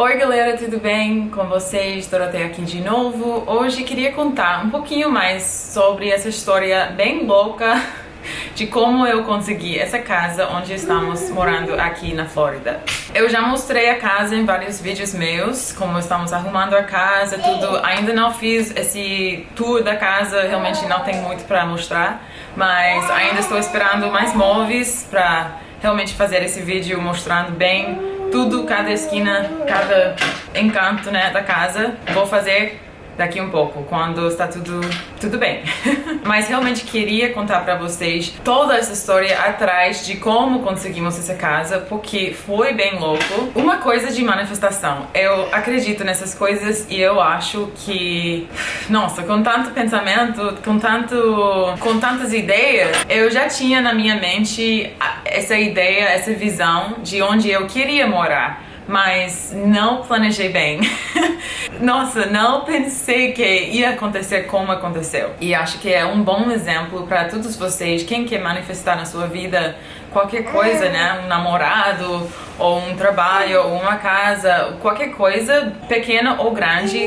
Oi galera, tudo bem com vocês? Doroteia aqui de novo. Hoje queria contar um pouquinho mais sobre essa história bem louca de como eu consegui essa casa onde estamos morando aqui na Flórida. Eu já mostrei a casa em vários vídeos meus, como estamos arrumando a casa, tudo. Ainda não fiz esse tour da casa, realmente não tem muito para mostrar, mas ainda estou esperando mais móveis para realmente fazer esse vídeo mostrando bem tudo, cada esquina, cada encanto, né, da casa. Vou fazer daqui um pouco, quando está tudo bem. Mas realmente queria contar pra vocês toda essa história atrás de como conseguimos essa casa, porque foi bem louco. Uma coisa de manifestação. Eu acredito nessas coisas e eu acho que, nossa, com tanto pensamento, com tantas ideias, eu já tinha na minha mente essa ideia, essa visão de onde eu queria morar, mas não planejei bem. Nossa, não pensei que ia acontecer como aconteceu. E acho que é um bom exemplo para todos vocês, quem quer manifestar na sua vida qualquer coisa, né? Um namorado, ou um trabalho, ou uma casa, qualquer coisa, pequena ou grande,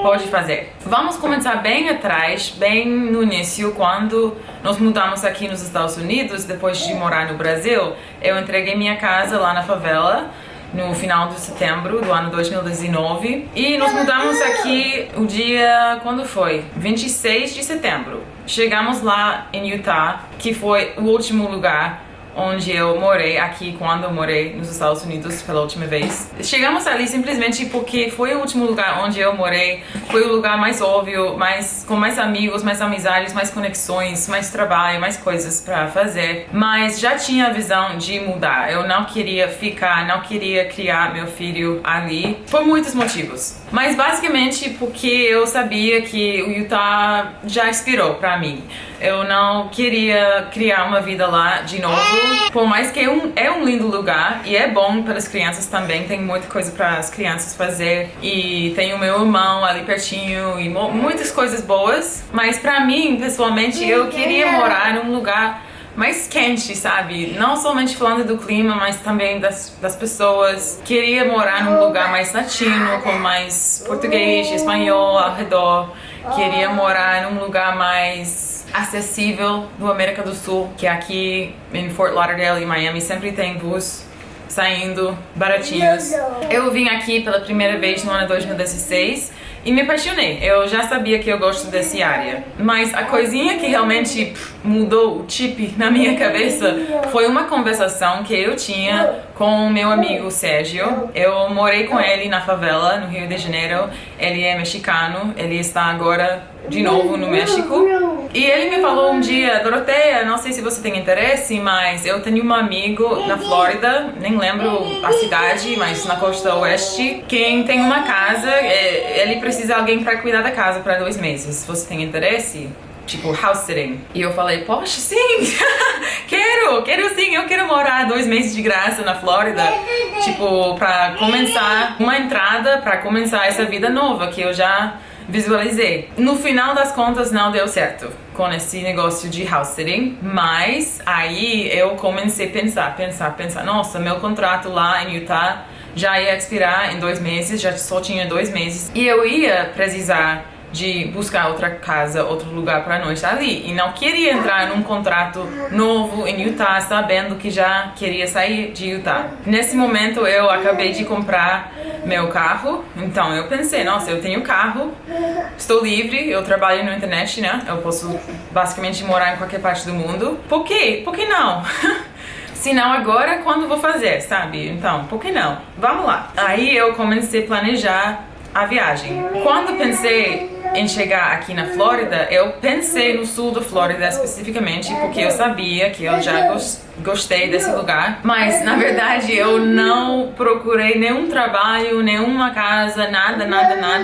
pode fazer. Vamos começar bem atrás, bem no início, quando nós mudamos aqui nos Estados Unidos, depois de morar no Brasil. Eu entreguei minha casa lá na favela no final de setembro do ano 2019 e nós mudamos aqui o dia, quando foi? 26 de setembro. Chegamos lá em Utah, que foi o último lugar onde eu morei aqui quando eu morei nos Estados Unidos pela última vez. Chegamos ali simplesmente porque foi o último lugar onde eu morei, foi o lugar mais óbvio, com mais amigos, mais amizades, mais conexões, mais trabalho, mais coisas pra fazer. Mas já tinha a visão de mudar. Eu não queria ficar, não queria criar meu filho ali, por muitos motivos. Mas basicamente porque eu sabia que o Utah já expirou pra mim. Eu não queria criar uma vida lá de novo. Por mais que é um lindo lugar e é bom para as crianças também, tem muita coisa para as crianças fazer e tem o meu irmão ali pertinho e muitas coisas boas. Mas pra mim, pessoalmente, eu queria morar num lugar mais quente, sabe? Não somente falando do clima, mas também das pessoas. Queria morar num lugar mais latino, com mais português, espanhol ao redor. Queria morar num lugar mais acessível do América do Sul, que aqui em Fort Lauderdale e Miami sempre tem voos saindo baratinhos. Eu vim aqui pela primeira vez no ano 2016 e me apaixonei. Eu já sabia que eu gosto dessa área, mas a coisinha que realmente mudou o chip na minha cabeça foi uma conversação que eu tinha com o meu amigo Sérgio. Eu morei com ele na favela, no Rio de Janeiro. Ele é mexicano, ele está agora de novo no México. E ele me falou um dia: Doroteia, não sei se você tem interesse, mas eu tenho um amigo na Flórida, nem lembro a cidade, mas na costa oeste, quem tem uma casa, ele precisa de alguém para cuidar da casa para 2 meses. Você tem interesse? Tipo, house sitting. E eu falei, poxa, sim, quero sim, eu quero morar 2 meses de graça na Flórida, tipo, pra começar uma entrada, pra começar essa vida nova que eu já visualizei. No final das contas não deu certo com esse negócio de house sitting, mas aí eu comecei a pensar, nossa, meu contrato lá em Utah já ia expirar em 2 meses, já só tinha 2 meses, e eu ia precisar de buscar outra casa, outro lugar para nós ali, e não queria entrar num contrato novo em Utah sabendo que já queria sair de Utah. Nesse momento eu acabei de comprar meu carro, então eu pensei, nossa, eu tenho carro, estou livre, eu trabalho na internet, né? Eu posso basicamente morar em qualquer parte do mundo. Por quê? Por que não? Se não agora, quando vou fazer, sabe? Então, por que não? Vamos lá. Aí eu comecei a planejar a viagem. Quando pensei em chegar aqui na Flórida, eu pensei no sul da Flórida especificamente, porque eu sabia que eu já gostei desse lugar, mas na verdade eu não procurei nenhum trabalho, nenhuma casa, nada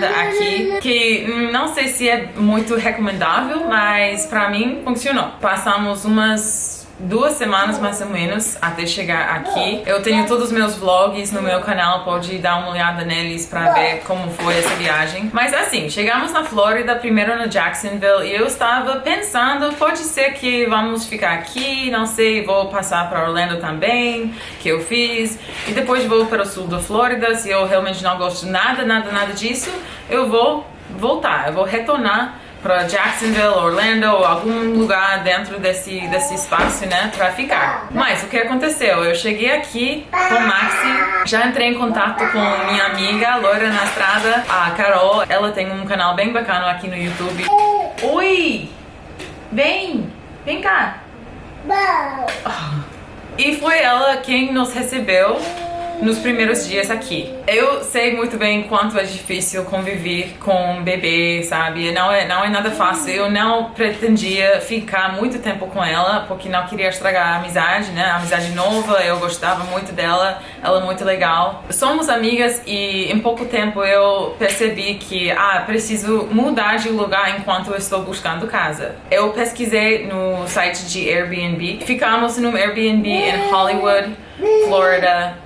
aqui, que não sei se é muito recomendável, mas pra mim funcionou. Passamos umas 2 semanas mais ou menos até chegar aqui. Eu tenho todos os meus vlogs no meu canal, pode dar uma olhada neles pra ver como foi essa viagem. Mas assim, chegamos na Flórida, primeiro no Jacksonville, e eu estava pensando, pode ser que vamos ficar aqui, não sei, vou passar para Orlando também, que eu fiz, e depois vou para o sul da Flórida. Se eu realmente não gosto nada disso, eu vou voltar, eu vou retornar para Jacksonville, Orlando, ou algum lugar dentro desse espaço, né, para ficar. Mas o que aconteceu? Eu cheguei aqui com o Maxi, já entrei em contato com minha amiga loira na estrada, a Carol. Ela tem um canal bem bacana aqui no YouTube. Oi! Vem cá! E foi ela quem nos recebeu nos primeiros dias aqui. Eu sei muito bem quanto é difícil conviver com um bebê, sabe? Não é nada fácil. Eu não pretendia ficar muito tempo com ela, porque não queria estragar a amizade, né? A amizade nova, eu gostava muito dela, ela é muito legal. Somos amigas e em pouco tempo eu percebi que, preciso mudar de lugar enquanto eu estou buscando casa. Eu pesquisei no site de Airbnb. Ficamos num Airbnb em Hollywood, Flórida,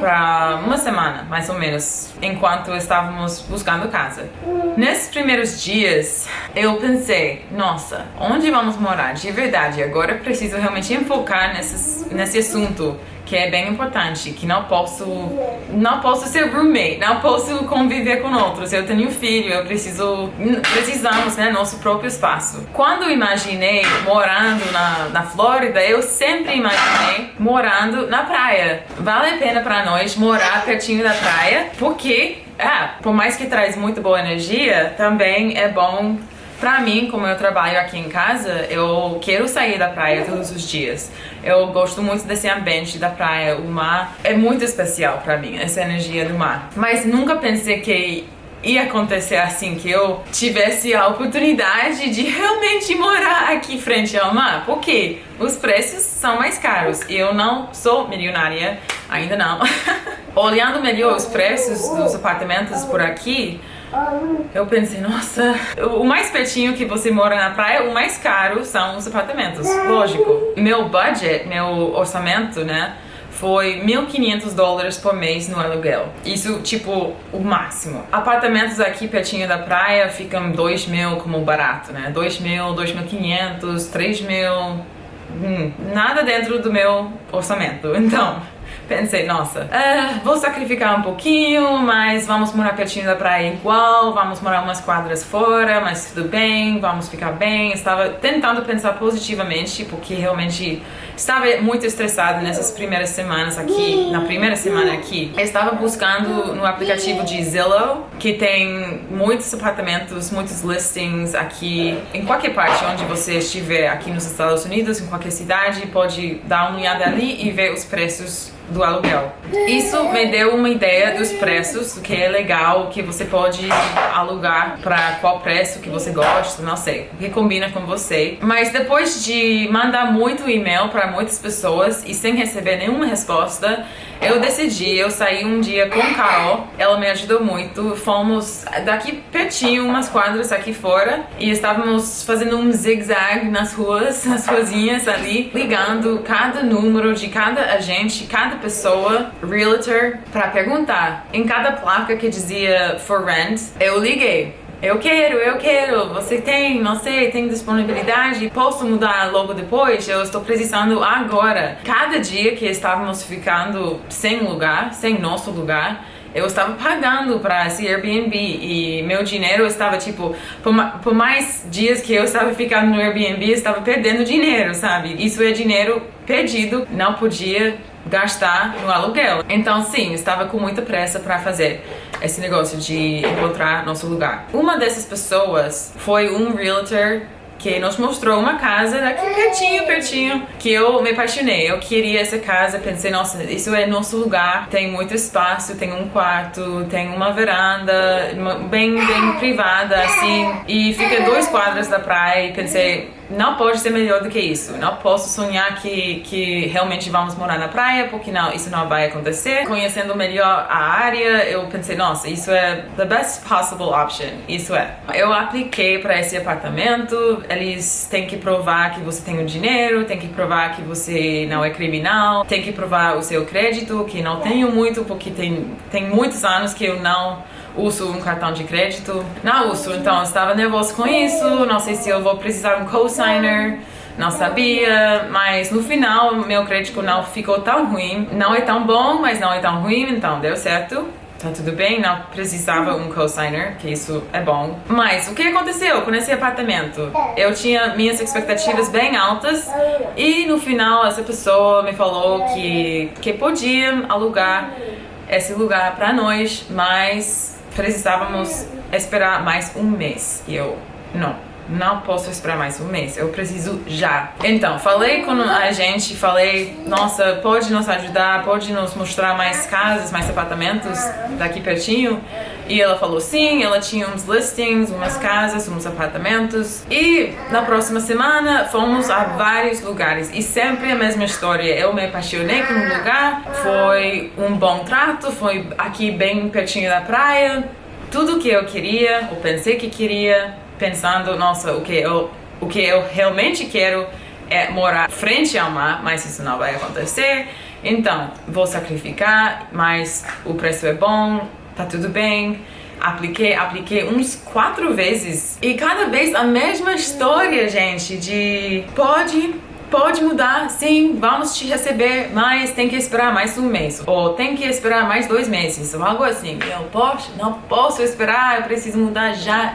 para uma semana, mais ou menos, enquanto estávamos buscando casa. Nesses primeiros dias, eu pensei, nossa, onde vamos morar? De verdade, agora eu preciso realmente enfocar nesse assunto, que é bem importante, que não posso ser roommate, não posso conviver com outros. Eu tenho filho, precisamos, né, nosso próprio espaço. Quando eu imaginei morando na Flórida, eu sempre imaginei morando na praia. Vale a pena para nós morar pertinho da praia, porque, por mais que traz muito boa energia, também é bom. Pra mim, como eu trabalho aqui em casa, eu quero sair da praia todos os dias. Eu gosto muito desse ambiente da praia, o mar é muito especial pra mim, essa energia do mar. Mas nunca pensei que ia acontecer assim, que eu tivesse a oportunidade de realmente morar aqui frente ao mar, porque os preços são mais caros. Eu não sou milionária, ainda não. Olhando melhor os preços dos apartamentos por aqui, eu pensei, nossa, o mais pertinho que você mora na praia, o mais caro são os apartamentos, lógico. Meu budget, meu orçamento, né, foi $1.500 por mês no aluguel. Isso, tipo, o máximo. Apartamentos aqui pertinho da praia ficam $2.000 como barato, né, $2.000, $2.500, $3.000, nada dentro do meu orçamento, então pensei, nossa, vou sacrificar um pouquinho, mas vamos morar pertinho da praia igual, vamos morar umas quadras fora, mas tudo bem, vamos ficar bem. Estava tentando pensar positivamente, porque realmente estava muito estressada nessas primeiras semanas aqui, na primeira semana aqui. Eu estava buscando no aplicativo de Zillow, que tem muitos apartamentos, muitos listings aqui, em qualquer parte onde você estiver aqui nos Estados Unidos, em qualquer cidade, pode dar uma olhada ali e ver os preços do aluguel. Isso me deu uma ideia dos preços, do que é legal, que você pode alugar para qual preço que você gosta, não sei, que combina com você. Mas depois de mandar muito e-mail para muitas pessoas e sem receber nenhuma resposta, eu saí um dia com a Carol, ela me ajudou muito, fomos daqui pertinho, umas quadras aqui fora, e estávamos fazendo um zigue-zague nas ruazinhas ali, ligando cada número de cada agente, cada pessoa, realtor, para perguntar. Em cada placa que dizia for rent, eu liguei. Eu quero, você tem, não sei, tem disponibilidade, posso mudar logo depois, eu estou precisando agora. Cada dia que estávamos ficando sem lugar, sem nosso lugar, eu estava pagando para esse Airbnb e meu dinheiro estava tipo, por mais dias que eu estava ficando no Airbnb, eu estava perdendo dinheiro, sabe? Isso é dinheiro perdido, não podia gastar no aluguel. Então sim, estava com muita pressa para fazer esse negócio de encontrar nosso lugar. Uma dessas pessoas foi um realtor que nos mostrou uma casa daqui pertinho, que eu me apaixonei. Eu queria essa casa, pensei, nossa, isso é nosso lugar, tem muito espaço, tem um quarto, tem uma varanda, bem privada, assim, e fica 2 quadras da praia, e pensei, não pode ser melhor do que isso. Não posso sonhar que realmente vamos morar na praia, porque não, isso não vai acontecer. Conhecendo melhor a área, eu pensei, nossa, isso é the best possible option. Isso é. Eu apliquei para esse apartamento, eles têm que provar que você tem o dinheiro, tem que provar que você não é criminal, tem que provar o seu crédito, que não tenho muito, porque tem muitos anos que eu não uso um cartão de crédito. Não uso, então eu estava nervoso com isso, não sei se eu vou precisar de um cosigner, não sabia, mas no final meu crédito não ficou tão ruim. Não é tão bom, mas não é tão ruim, então deu certo. Tá tudo bem, não precisava um cosigner, que isso é bom. Mas o que aconteceu com esse apartamento? Eu tinha minhas expectativas bem altas e no final essa pessoa me falou que podia alugar esse lugar para nós, mas precisávamos esperar mais um mês. E eu, não posso esperar mais um mês, eu preciso já. Então, falei com a gente, falei, nossa, pode nos ajudar, pode nos mostrar mais casas, mais apartamentos daqui pertinho? E ela falou sim, ela tinha uns listings, umas casas, uns apartamentos. E na próxima semana fomos a vários lugares e sempre a mesma história. Eu me apaixonei por um lugar, foi um bom trato, foi aqui bem pertinho da praia, tudo que eu queria, eu pensei que queria, pensando, nossa, o que eu realmente quero é morar frente ao mar, mas isso não vai acontecer. Então, vou sacrificar, mas o preço é bom, tá tudo bem. Apliquei uns 4 vezes. E cada vez a mesma história, gente, de pode mudar, sim, vamos te receber, mas tem que esperar mais um mês, ou tem que esperar mais 2 meses, ou algo assim. Não posso esperar, eu preciso mudar já.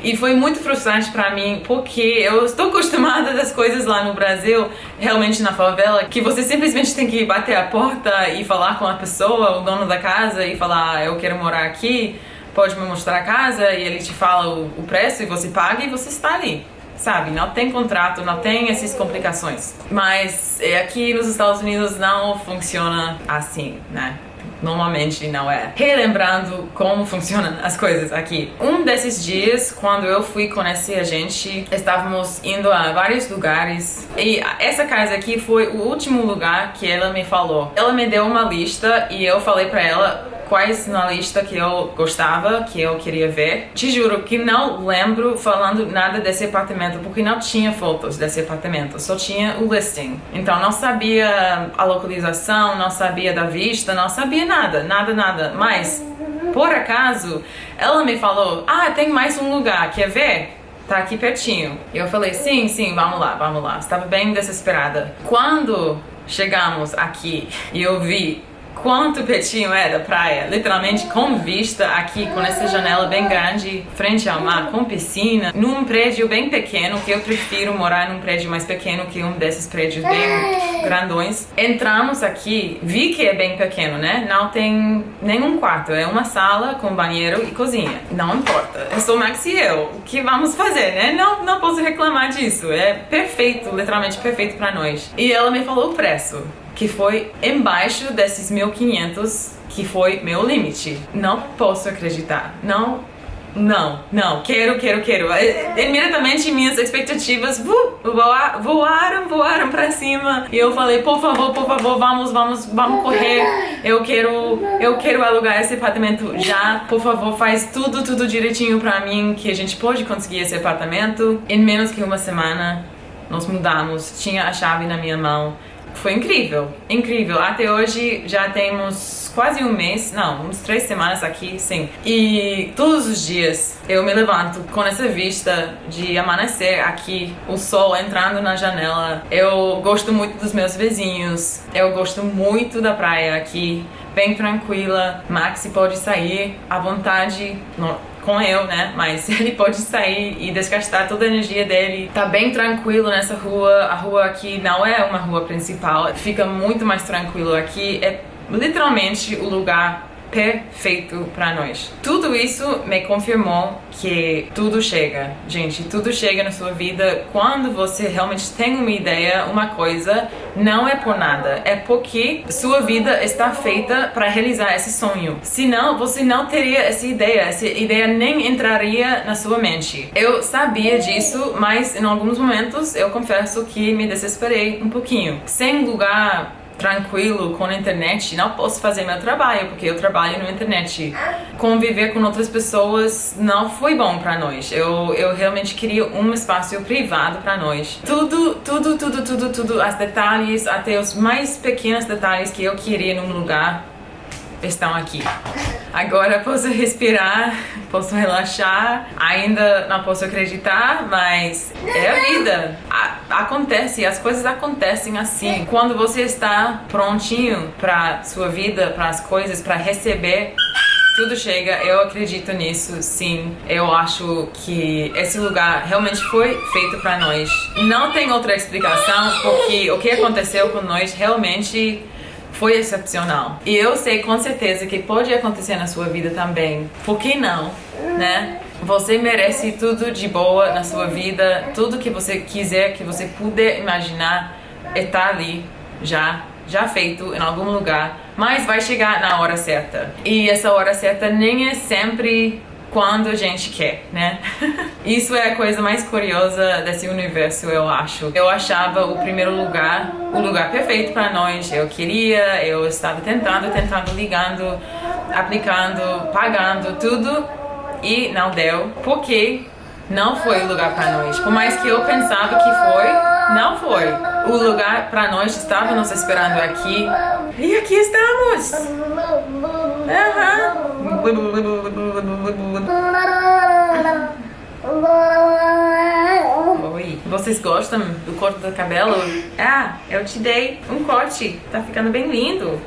E foi muito frustrante pra mim, porque eu estou acostumada das coisas lá no Brasil, realmente na favela, que você simplesmente tem que bater a porta e falar com a pessoa, o dono da casa, e falar, eu quero morar aqui, pode me mostrar a casa, e ele te fala o preço, e você paga, e você está ali. Sabe, não tem contrato, não tem essas complicações. Mas aqui nos Estados Unidos não funciona assim, né? Normalmente não é. Relembrando como funcionam as coisas aqui. Um desses dias, quando eu fui conhecer a gente, estávamos indo a vários lugares. E essa casa aqui foi o último lugar que ela me falou. Ela me deu uma lista e eu falei pra ela quais na lista que eu gostava, que eu queria ver. Te juro que não lembro falando nada desse apartamento, porque não tinha fotos desse apartamento, só tinha o listing. Então não sabia a localização, não sabia da vista, não sabia nada. Mas, por acaso, ela me falou, tem mais um lugar, quer ver? Tá aqui pertinho. E eu falei, sim, vamos lá. Estava bem desesperada. Quando chegamos aqui e eu vi quanto pertinho é da praia, literalmente com vista aqui, com essa janela bem grande, frente ao mar, com piscina, num prédio bem pequeno, que eu prefiro morar num prédio mais pequeno que um desses prédios bem grandões. Entramos aqui, vi que é bem pequeno, né? Não tem nenhum quarto, é uma sala com banheiro e cozinha. Não importa, eu sou Max e eu, o que vamos fazer, né? Não posso reclamar disso, é perfeito, literalmente perfeito pra nós. E ela me falou o preço, que foi embaixo desses 1.500, que foi meu limite. Não posso acreditar. Não, quero. Imediatamente minhas expectativas voaram pra cima. E eu falei, por favor, vamos correr. Eu quero alugar esse apartamento já. Por favor, faz tudo direitinho pra mim, que a gente pode conseguir esse apartamento. Em menos que uma semana, nós mudamos. Tinha a chave na minha mão. Foi incrível. Até hoje já temos quase um mês, uns 3 semanas aqui, sim. E todos os dias eu me levanto com essa vista de amanhecer aqui, o sol entrando na janela. Eu gosto muito dos meus vizinhos, eu gosto muito da praia aqui, bem tranquila. Maxi pode sair à vontade, com eu, né? Mas ele pode sair e desgastar toda a energia dele. Tá bem tranquilo nessa rua. A rua aqui não é uma rua principal. Fica muito mais tranquilo aqui. É literalmente o lugar perfeito para nós. Tudo isso me confirmou que tudo chega, gente, tudo chega na sua vida quando você realmente tem uma ideia, uma coisa, não é por nada, é porque sua vida está feita para realizar esse sonho. Senão, você não teria essa ideia nem entraria na sua mente. Eu sabia disso, mas em alguns momentos eu confesso que me desesperei um pouquinho. Sem lugar tranquilo com a internet, não posso fazer meu trabalho, porque eu trabalho na internet. Conviver com outras pessoas não foi bom para nós. Eu realmente queria um espaço privado para nós. Tudo, os detalhes, até os mais pequenos detalhes que eu queria num lugar, estão aqui. Agora posso respirar, posso relaxar, ainda não posso acreditar, mas é a vida. Acontece, as coisas acontecem assim. Quando você está prontinho para sua vida, para as coisas, para receber, tudo chega. Eu acredito nisso, sim. Eu acho que esse lugar realmente foi feito para nós. Não tem outra explicação, porque o que aconteceu com nós realmente foi excepcional. E eu sei com certeza que pode acontecer na sua vida também. Por que não, né? Você merece tudo de boa na sua vida. Tudo que você quiser, que você puder imaginar, está ali, já feito em algum lugar. Mas vai chegar na hora certa. E essa hora certa nem é sempre quando a gente quer, né? Isso é a coisa mais curiosa desse universo, eu acho. Eu achava o primeiro lugar, o lugar perfeito para nós. Eu estava tentando, ligando, aplicando, pagando tudo e não deu, porque não foi o lugar para nós. Por mais que eu pensava que foi, não foi. O lugar para nós estava nos esperando aqui. E aqui estamos! Oi. Vocês gostam do corte do cabelo? Ah, eu te dei um corte. Tá ficando bem lindo.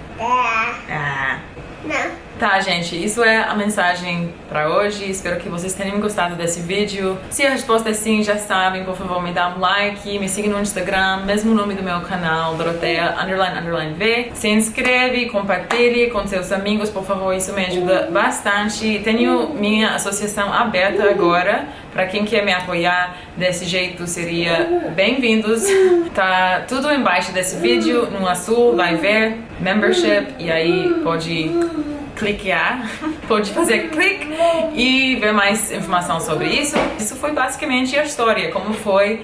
Não. Tá, gente, isso é a mensagem pra hoje. Espero que vocês tenham gostado desse vídeo. Se a resposta é sim, já sabem, por favor, me dá um like, me siga no Instagram, mesmo nome do meu canal, Dorotea__V. Se inscreve, compartilhe com seus amigos, por favor, isso me ajuda bastante. Tenho minha associação aberta agora, pra quem quer me apoiar desse jeito, seria bem-vindos. Tá tudo embaixo desse vídeo, no azul, vai ver, membership, e aí pode cliquear, pode fazer clique e ver mais informação sobre isso. Isso foi basicamente a história,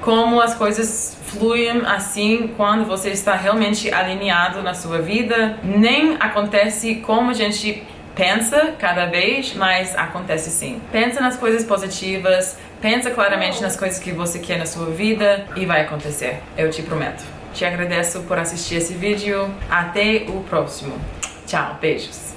como as coisas fluem assim quando você está realmente alinhado na sua vida. Nem acontece como a gente pensa cada vez, mas acontece sim. Pensa nas coisas positivas, pensa claramente nas coisas que você quer na sua vida e vai acontecer, eu te prometo. Te agradeço por assistir esse vídeo. Até o próximo. Tchau, beijos.